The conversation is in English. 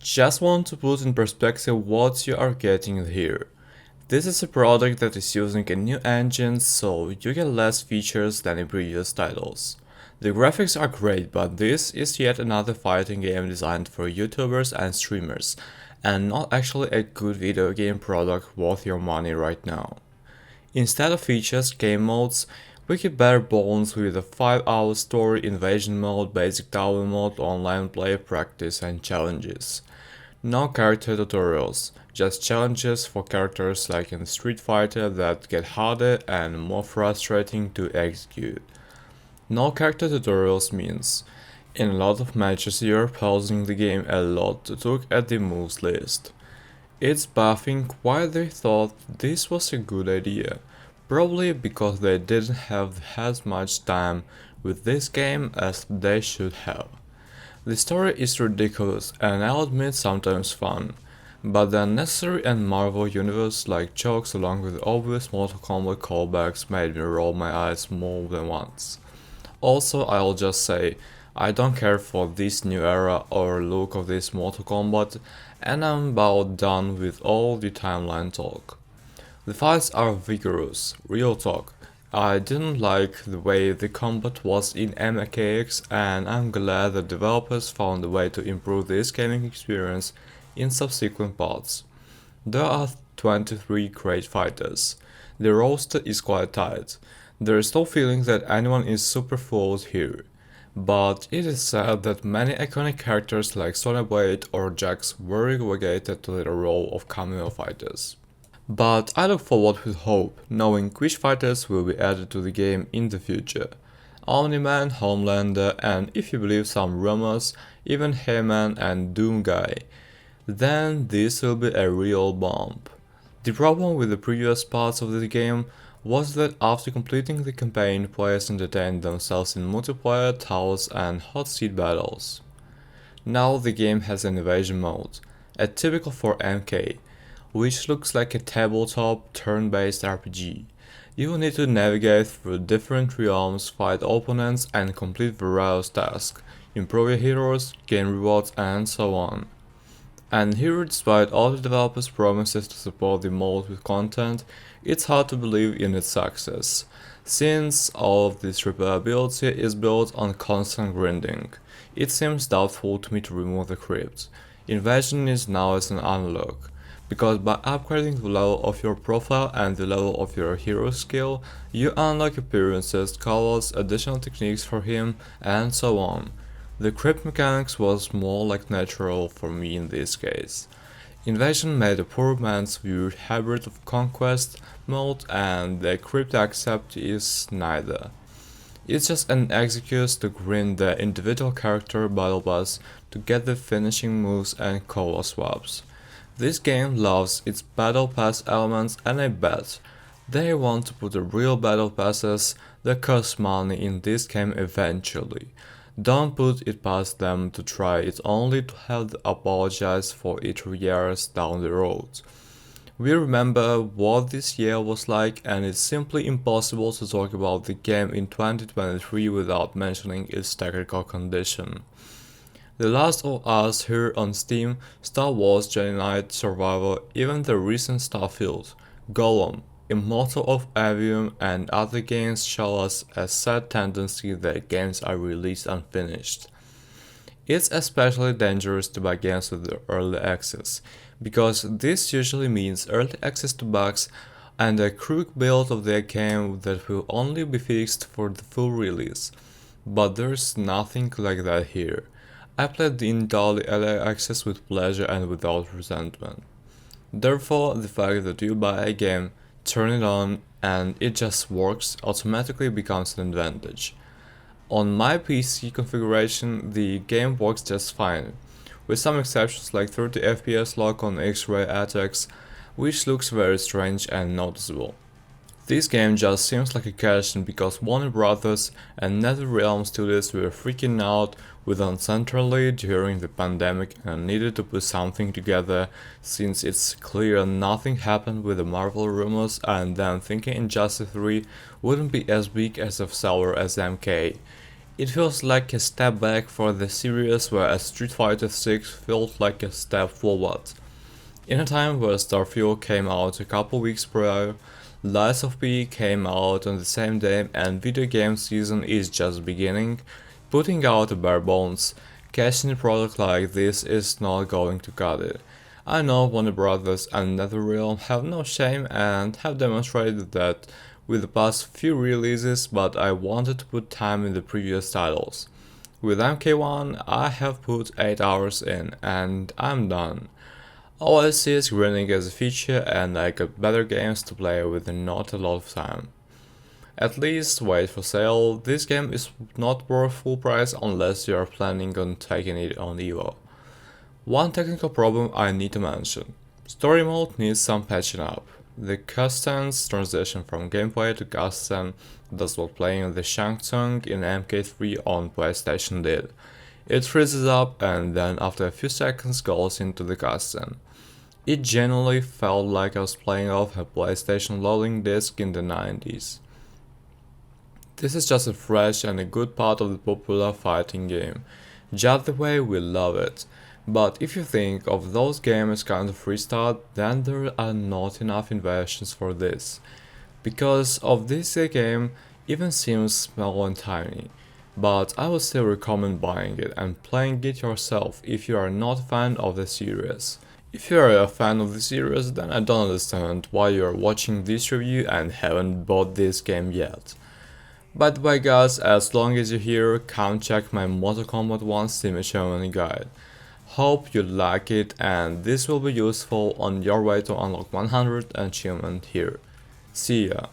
Just want to put in perspective what you are getting here. This is a product that is using a new engine, so you get less features than in previous titles. The graphics are great, but this is yet another fighting game designed for YouTubers and streamers, and not actually a good video game product worth your money right now. Instead of features, game modes, we get bare bones with a 5-hour story, invasion mode, basic tower mode, online play, practice and challenges. No character tutorials, just challenges for characters like in Street Fighter that get harder and more frustrating to execute. No character tutorials means, in a lot of matches you're pausing the game a lot to look at the moves list. It's baffling why they thought this was a good idea, probably because they didn't have as much time with this game as they should have. The story is ridiculous and I'll admit sometimes fun, but the unnecessary and Marvel Universe like jokes along with obvious Mortal Kombat callbacks made me roll my eyes more than once. Also, I'll just say, I don't care for this new era or look of this Mortal Kombat, and I'm about done with all the timeline talk. The fights are vigorous, real talk. I didn't like the way the combat was in MKX, and I'm glad the developers found a way to improve this gaming experience in subsequent parts. There are 23 great fighters. The roster is quite tight. There is no feeling that anyone is super flawed here. But it is sad that many iconic characters like Sonya Blade or Jax were relegated to the role of cameo fighters. But I look forward with hope, knowing which fighters will be added to the game in the future. Omni-Man, Homelander, and if you believe some rumors, even Heyman and Doomguy. Then this will be a real bump. The problem with the previous parts of the game was that after completing the campaign, players entertained themselves in multiplayer, towers and hot seat battles. Now the game has an invasion mode, atypical for MK, which looks like a tabletop turn-based RPG. You will need to navigate through different realms, fight opponents and complete various tasks, improve your heroes, gain rewards and so on. And here, despite all the developers' promises to support the mode with content, it's hard to believe in its success, since all of this replayability is built on constant grinding. It seems doubtful to me to remove the crypt. Invasion is now as an unlock, because by upgrading the level of your profile and the level of your hero skill, you unlock appearances, colors, additional techniques for him, and so on. The crypt mechanics was more like natural for me in this case. Invasion made a poor man's weird hybrid of conquest mode, and the crypt accept is neither. It's just an excuse to grind the individual character battle pass to get the finishing moves and color swaps. This game loves its battle pass elements, and I bet they want to put the real battle passes that cost money in this game eventually. Don't put it past them to try it only to have to apologize for it years down the road. We remember what this year was like, and it's simply impossible to talk about the game in 2023 without mentioning its technical condition. The Last of Us here on Steam, Star Wars Jedi Knight Survivor, even the recent Starfield, Golem, Immortal of Avium and other games show us a sad tendency that games are released unfinished. It's especially dangerous to buy games with early access, because this usually means early access to bugs and a crook build of their game that will only be fixed for the full release. But there's nothing like that here. I played the entirely early access with pleasure and without resentment. Therefore, the fact that you buy a game, turn it on, and it just works automatically becomes an advantage. On my PC configuration, the game works just fine, with some exceptions like 30 FPS lock on X-ray attacks, which looks very strange and noticeable. This game just seems like a cash-in because Warner Brothers and NetherRealm Studios were freaking out with Uncentrally during the pandemic and needed to put something together, since it's clear nothing happened with the Marvel rumors, and then thinking Injustice 3 wouldn't be as big as a seller as MK. It feels like a step back for the series, whereas Street Fighter 6 felt like a step forward. In a time where Starfield came out a couple weeks prior, Lies of P came out on the same day, and video game season is just beginning, putting out a bare bones, cashing a product like this is not going to cut it. I know Warner Brothers and NetherRealm have no shame and have demonstrated that with the past few releases, but I wanted to put time in the previous titles. With MK1, I have put 8 hours in, and I'm done. All I see is grinding as a feature, and I got better games to play with not a lot of time. At least wait for sale, this game is not worth full price unless you are planning on taking it on EVO. One technical problem I need to mention. Story mode needs some patching up. The cutscenes transition from gameplay to cutscene does what playing the Shang Tsung in MK3 on PlayStation did. It freezes up and then after a few seconds goes into the cutscene. It genuinely felt like I was playing off a PlayStation loading disc in the 90s. This is just a fresh and a good part of the popular fighting game, just the way we love it. But if you think of those games as kind of restart, then there are not enough inventions for this. Because of this game even seems small and tiny. But I would still recommend buying it and playing it yourself if you are not a fan of the series. If you are a fan of the series, then I don't understand why you are watching this review and haven't bought this game yet. By the way guys, as long as you're here, come check my Mortal Kombat 1 Steam Achievement guide. Hope you like it and this will be useful on your way to unlock 100 achievement here. See ya!